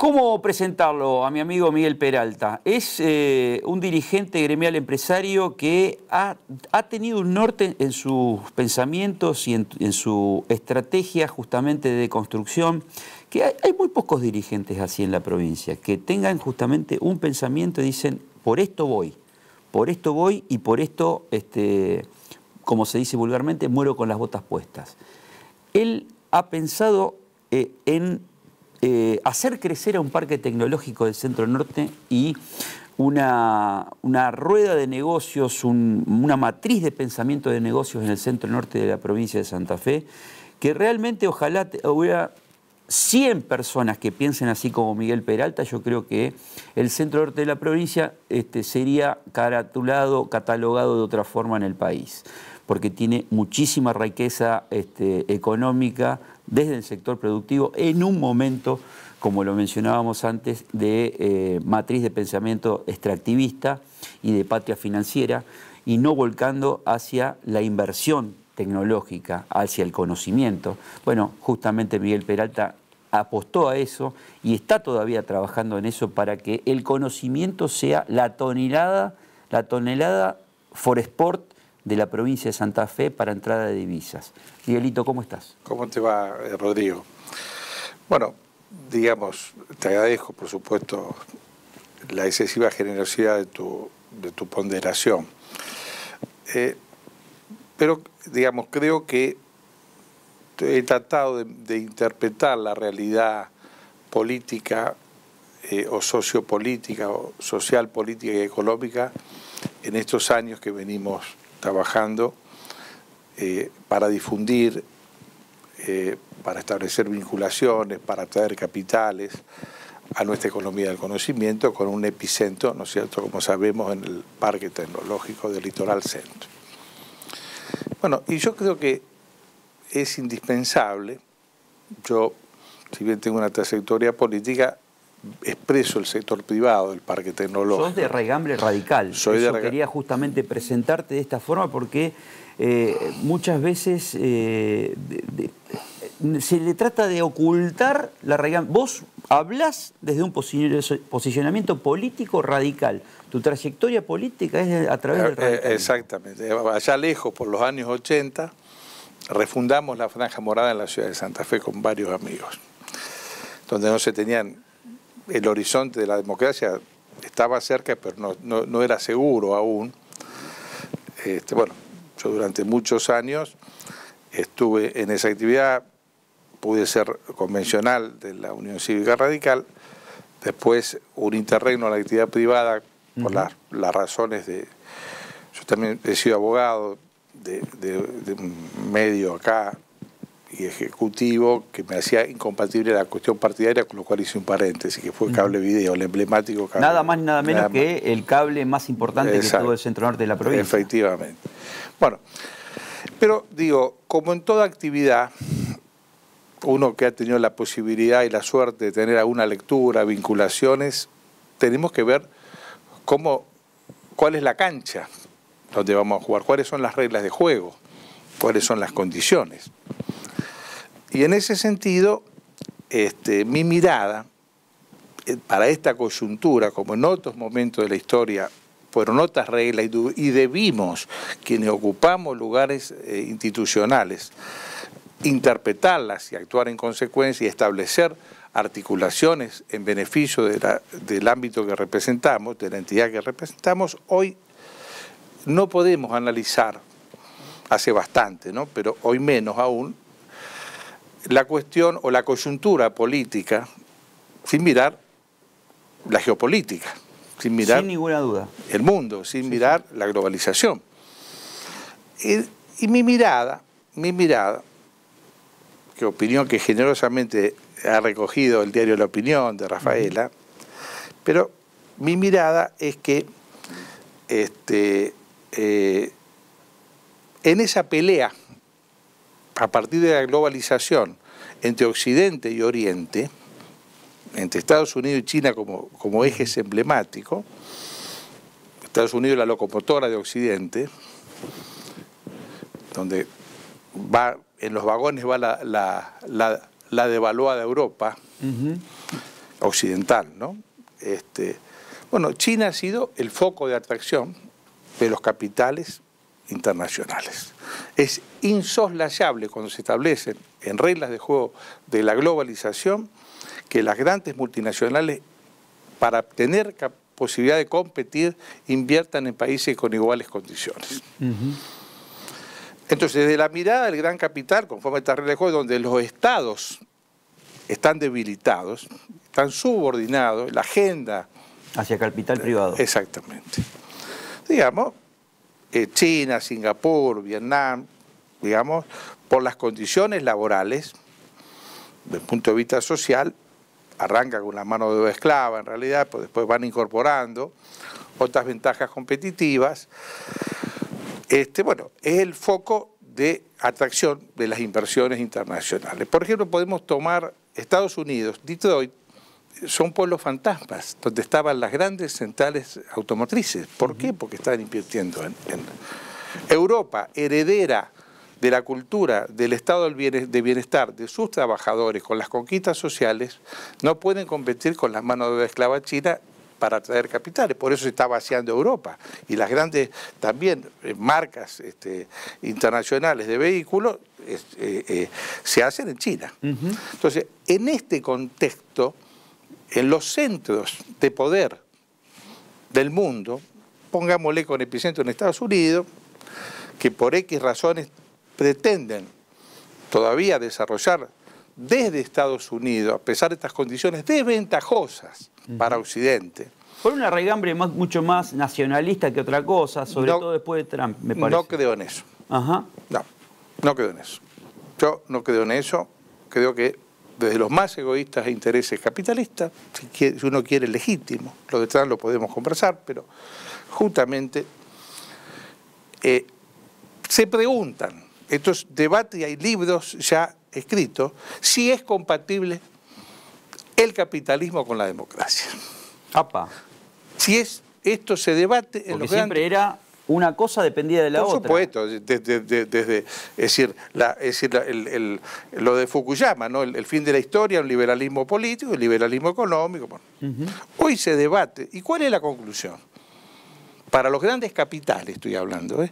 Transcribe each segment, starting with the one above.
¿Cómo presentarlo a mi amigo Miguel Peralta? Es un dirigente gremial empresario que ha tenido un norte en sus pensamientos y en su estrategia justamente de construcción, que hay muy pocos dirigentes así en la provincia, que tengan justamente un pensamiento y dicen, por esto voy y por esto, como se dice vulgarmente, muero con las botas puestas. Él ha pensado en hacer crecer a un parque tecnológico del Centro Norte y una rueda de negocios, una matriz de pensamiento de negocios en el Centro Norte de la provincia de Santa Fe, que realmente ojalá hubiera 100 personas que piensen así como Miguel Peralta. Yo creo que el Centro Norte de la provincia sería catalogado de otra forma en el país, porque tiene muchísima riqueza económica desde el sector productivo en un momento, como lo mencionábamos antes, de matriz de pensamiento extractivista y de patria financiera, y no volcando hacia la inversión tecnológica, hacia el conocimiento. Bueno, justamente Miguel Peralta apostó a eso y está todavía trabajando en eso para que el conocimiento sea la tonelada Foresport de la provincia de Santa Fe para entrada de divisas. Miguelito, ¿cómo estás? ¿Cómo te va, Rodrigo? Bueno, digamos, te agradezco, por supuesto, la excesiva generosidad de tu ponderación. Pero, digamos, creo que he tratado de interpretar la realidad política o sociopolítica o social, política y económica en estos años que venimos trabajando para difundir, para establecer vinculaciones, para atraer capitales a nuestra economía del conocimiento, con un epicentro, ¿no es cierto?, como sabemos, en el Parque Tecnológico del Litoral Centro. Bueno, y yo creo que es indispensable, yo, si bien tengo una trayectoria política, expreso el sector privado del Parque Tecnológico. Sos de regambre radical. Quería justamente presentarte de esta forma porque muchas veces se le trata de ocultar la regambre. Vos hablás desde un posicionamiento político radical. Tu trayectoria política es a través del radicalismo. Exactamente. Allá lejos, por los años 80, refundamos la Franja Morada en la ciudad de Santa Fe con varios amigos, donde no se tenían. El horizonte de la democracia estaba cerca, pero no era seguro aún. Bueno, yo durante muchos años estuve en esa actividad, pude ser convencional de la Unión Cívica Radical, después un interregno a la actividad privada por las razones de... Yo también he sido abogado de un medio acá y ejecutivo que me hacía incompatible la cuestión partidaria, con lo cual hice un paréntesis, que fue Cable Video, el emblemático cable. Nada más ni nada menos que el cable más importante que todo el Centro Norte de la provincia. Efectivamente. Bueno, pero digo, como en toda actividad, uno que ha tenido la posibilidad y la suerte de tener alguna lectura, vinculaciones, tenemos que ver cuál es la cancha donde vamos a jugar, cuáles son las reglas de juego, cuáles son las condiciones. Y en ese sentido, mi mirada para esta coyuntura, como en otros momentos de la historia, fueron otras reglas y debimos, quienes ocupamos lugares institucionales, interpretarlas y actuar en consecuencia y establecer articulaciones en beneficio del ámbito que representamos, de la entidad que representamos. Hoy no podemos analizar, hace bastante, ¿no?, pero hoy menos aún, la cuestión o la coyuntura política sin mirar la geopolítica, sin mirar sin ninguna duda el mundo, sin mirar la globalización. Y mi mirada, que opinión que generosamente ha recogido el diario La Opinión de Rafaela, pero mi mirada es que en esa pelea a partir de la globalización entre Occidente y Oriente, entre Estados Unidos y China como ejes emblemáticos, Estados Unidos la locomotora de Occidente, donde en los vagones va la devaluada Europa, occidental, ¿no? Bueno, China ha sido el foco de atracción de los capitales internacionales. Es insoslayable cuando se establecen en reglas de juego de la globalización que las grandes multinacionales, para tener posibilidad de competir, inviertan en países con iguales condiciones. Entonces, desde la mirada del gran capital, conforme a esta regla de juego, donde los estados están debilitados, están subordinados, la agenda... Hacia capital privado. Exactamente. Digamos, China, Singapur, Vietnam, digamos, por las condiciones laborales, desde el punto de vista social, arranca con la mano de obra esclava en realidad, pues después van incorporando otras ventajas competitivas. Bueno, es el foco de atracción de las inversiones internacionales. Por ejemplo, podemos tomar Estados Unidos, Detroit, son pueblos fantasmas, donde estaban las grandes centrales automotrices. ¿Por qué? Porque estaban invirtiendo en Europa, heredera de la cultura, del estado de bienestar de sus trabajadores con las conquistas sociales, no pueden competir con las manos de obra esclava china para atraer capitales. Por eso se está vaciando Europa. Y las grandes también marcas internacionales de vehículos se hacen en China. Entonces, en este contexto, en los centros de poder del mundo, pongámosle con epicentro en Estados Unidos, que por X razones pretenden todavía desarrollar desde Estados Unidos, a pesar de estas condiciones desventajosas para Occidente. Por una raigambre mucho más nacionalista que otra cosa, sobre todo después de Trump, me parece. No creo en eso. Ajá. No creo en eso. Yo no creo en eso. Creo que desde los más egoístas e intereses capitalistas, si uno quiere legítimo, lo de Trump lo podemos conversar, pero justamente se preguntan, estos debates y hay libros ya escritos, si es compatible el capitalismo con la democracia. ¡Apa! Si esto se debate en los siempre era una cosa dependía de la otra. Por supuesto, lo de Fukuyama, ¿no? El fin de la historia, el liberalismo político, el liberalismo económico. Bueno. Hoy se debate. ¿Y cuál es la conclusión? Para los grandes capitales estoy hablando,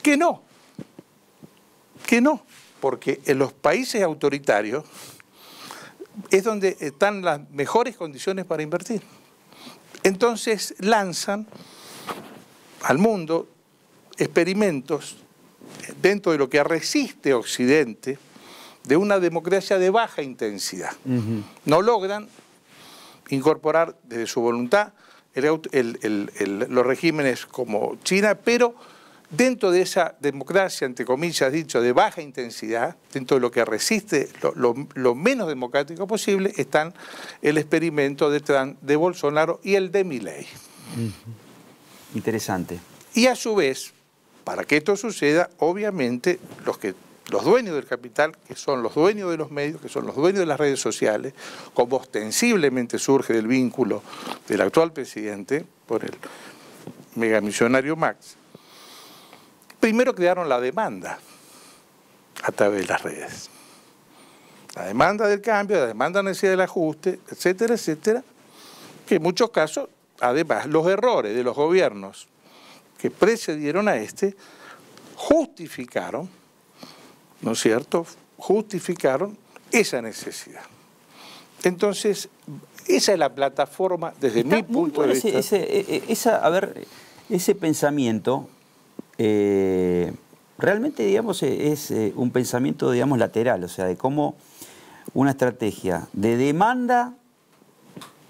que no. Que no. Porque en los países autoritarios es donde están las mejores condiciones para invertir. Entonces lanzan al mundo experimentos dentro de lo que resiste Occidente de una democracia de baja intensidad. No logran incorporar desde su voluntad los regímenes como China, pero dentro de esa democracia, entre comillas dicho, de baja intensidad, dentro de lo que resiste lo menos democrático posible, están el experimento de Trump, de Bolsonaro y el de Milei. Interesante. Y a su vez, para que esto suceda, obviamente los dueños del capital, que son los dueños de los medios, que son los dueños de las redes sociales, como ostensiblemente surge del vínculo del actual presidente por el megamillonario Max, primero crearon la demanda a través de las redes. La demanda del cambio, la demanda de la necesidad del ajuste, etcétera, etcétera, que en muchos casos, además, los errores de los gobiernos que precedieron a justificaron, ¿no es cierto?, justificaron esa necesidad. Entonces, esa es la plataforma, desde mi punto de vista. Ese pensamiento, realmente, digamos, es un pensamiento, digamos, lateral, o sea, de cómo una estrategia de demanda,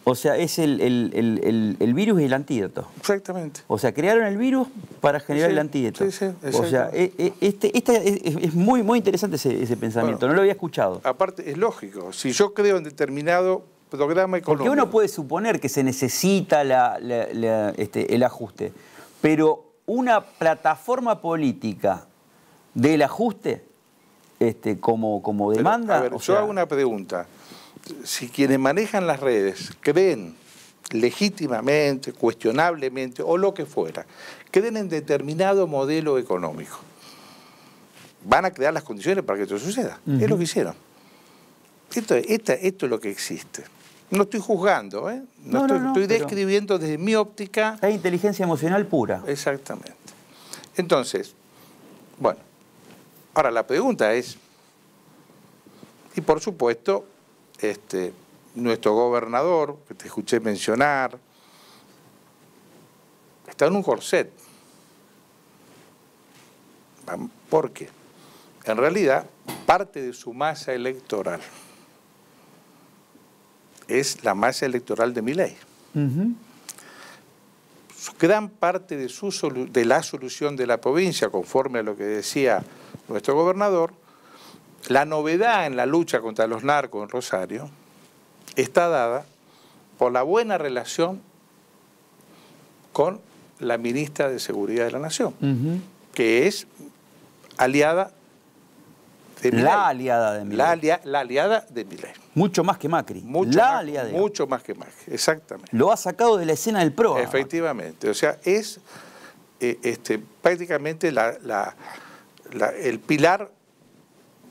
o sea, es el virus y el antídoto. Exactamente. O sea, crearon el virus para generar el antídoto. Sí, o sea, es muy, muy interesante ese pensamiento, no lo había escuchado. Aparte, es lógico, si yo creo en determinado programa económico... Porque uno puede suponer que se necesita el ajuste, pero una plataforma política del ajuste como demanda... Pero, a ver, yo hago una pregunta. Si quienes manejan las redes creen legítimamente, cuestionablemente o lo que fuera, creen en determinado modelo económico, van a crear las condiciones para que esto suceda. Es lo que hicieron. Esto es lo que existe. No estoy juzgando, ¿eh? No, estoy describiendo desde mi óptica. Hay inteligencia emocional pura. Exactamente. Entonces, bueno, ahora la pregunta es, y por supuesto, nuestro gobernador, que te escuché mencionar, está en un corset. ¿Por qué? En realidad, parte de su masa electoral es la masa electoral de Milei. Gran parte de la solución de la provincia, conforme a lo que decía nuestro gobernador, la novedad en la lucha contra los narcos en Rosario está dada por la buena relación con la ministra de Seguridad de la Nación, que es aliada de Milei. La aliada de Milei. La aliada de Milei. Mucho más que Macri. Mucho más que Macri, exactamente. Lo ha sacado de la escena del PRO. Efectivamente. O sea, es prácticamente el pilar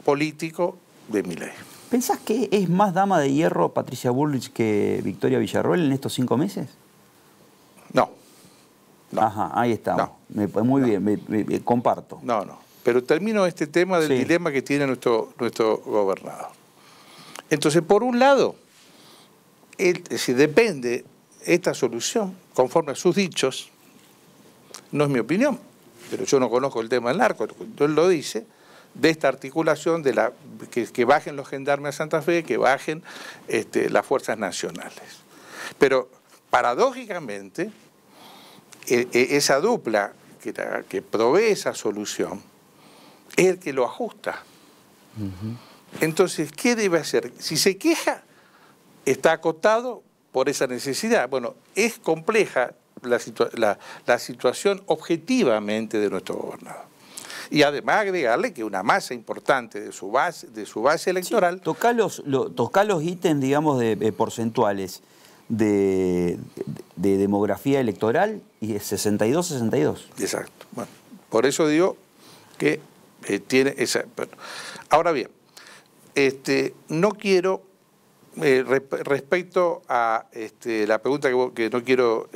político de Milei. ¿Pensás que es más dama de hierro Patricia Bullrich que Victoria Villarroel en estos 5 meses? No. Ajá, ahí estamos. Muy bien, me comparto. No. Pero termino este tema del dilema que tiene nuestro gobernador. Entonces, por un lado, si depende esta solución, conforme a sus dichos, no es mi opinión, pero yo no conozco el tema del narco, él lo dice, de esta articulación de que bajen los gendarmes a Santa Fe, que bajen las fuerzas nacionales. Pero, paradójicamente, esa dupla que provee esa solución es el que lo ajusta. Entonces, ¿qué debe hacer? Si se queja, está acotado por esa necesidad. Bueno, es compleja la situación objetivamente de nuestro gobernador. Y además agregarle que una masa importante de su base electoral... Sí, tocá los ítems, digamos, porcentuales de demografía electoral y es 62-62. Exacto. Bueno, por eso digo que tiene esa... Bueno, ahora bien, no quiero, respecto a la pregunta que no quiero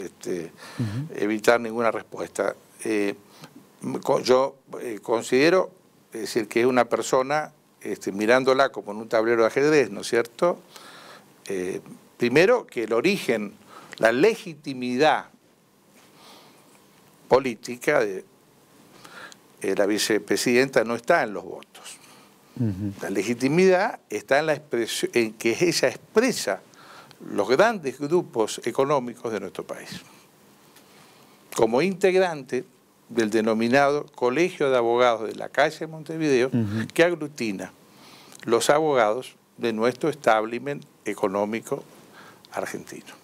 evitar ninguna respuesta, yo considero, es decir, que es una persona, mirándola como en un tablero de ajedrez, ¿no es cierto? Primero, que el origen, la legitimidad política de la vicepresidenta no está en los votos. La legitimidad está en la expresión, en que ella expresa los grandes grupos económicos de nuestro país. Como integrante del denominado Colegio de Abogados de la calle de Montevideo, que aglutina los abogados de nuestro establishment económico argentino.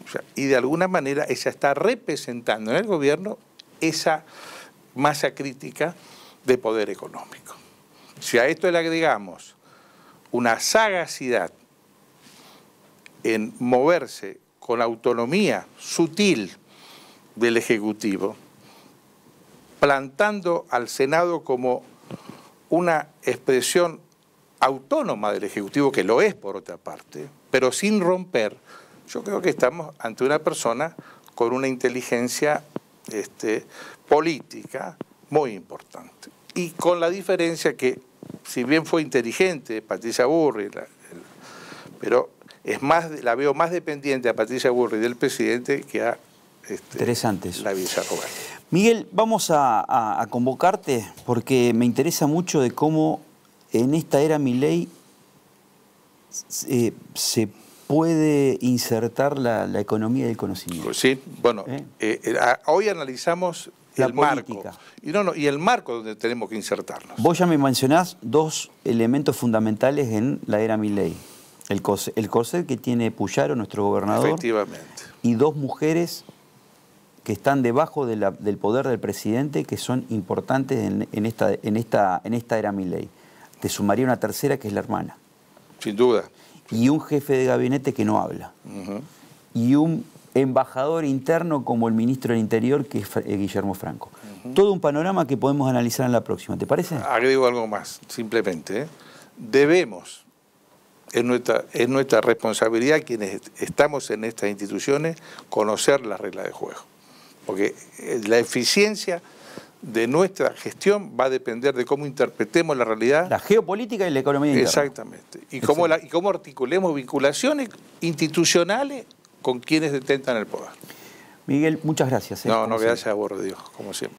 O sea, y de alguna manera ella está representando en el gobierno esa masa crítica de poder económico. Si a esto le agregamos una sagacidad en moverse con autonomía sutil del Ejecutivo, plantando al Senado como una expresión autónoma del Ejecutivo, que lo es por otra parte, pero sin romper, yo creo que estamos ante una persona con una inteligencia política muy importante. Y con la diferencia que, si bien fue inteligente Patricia Bullrich, pero la veo más dependiente a Patricia Bullrich del presidente que a la Villarroel. Miguel, vamos a convocarte porque me interesa mucho de cómo en esta era Milei se puede insertar la economía del conocimiento. Pues sí, bueno, hoy analizamos el marco. Y el marco donde tenemos que insertarnos. Vos ya me mencionás 2 elementos fundamentales en la era Milei. El corset que tiene Puyaro, nuestro gobernador. Efectivamente. Y 2 mujeres que están debajo del poder del presidente, que son importantes en esta era Milei. Te sumaría una tercera, que es la hermana. Sin duda. Y un jefe de gabinete que no habla. Y un embajador interno como el ministro del Interior, que es Guillermo Franco. Todo un panorama que podemos analizar en la próxima, ¿te parece? Agrego algo más, simplemente. Debemos es nuestra responsabilidad, quienes estamos en estas instituciones, conocer las reglas de juego. Porque la eficiencia de nuestra gestión va a depender de cómo interpretemos la realidad. La geopolítica y la economía interna. Exactamente. Y cómo articulemos vinculaciones institucionales con quienes detentan el poder. Miguel, muchas gracias. No, gracias a vos, Rodrigo, como siempre.